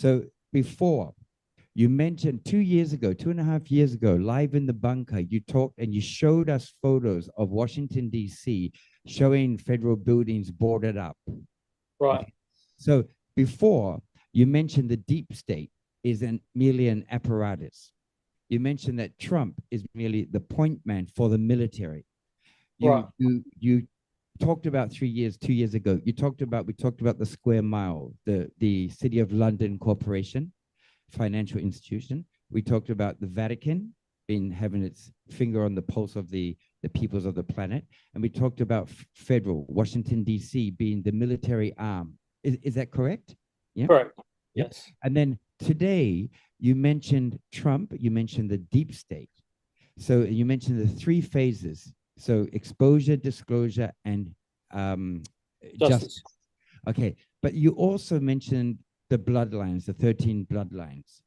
So before, you mentioned 2 years ago, 2.5 years ago, live in the bunker, you talked and you showed us photos of Washington, D.C., showing federal buildings boarded up. Right. Okay. So before, you mentioned the deep state is merely an apparatus. You mentioned that Trump is merely the point man for the military. Right. You talked about 2 years ago. We talked about the square mile, the City of London Corporation, financial institution. We talked about the Vatican having its finger on the pulse of the peoples of the planet. And we talked about federal, Washington, D.C. being the military arm. Is that correct? Yeah. Correct. Yep. Yes. And then today you mentioned Trump, you mentioned the deep state. So you mentioned the three phases. So exposure, disclosure, and justice. Okay. But you also mentioned the bloodlines, the 13 bloodlines.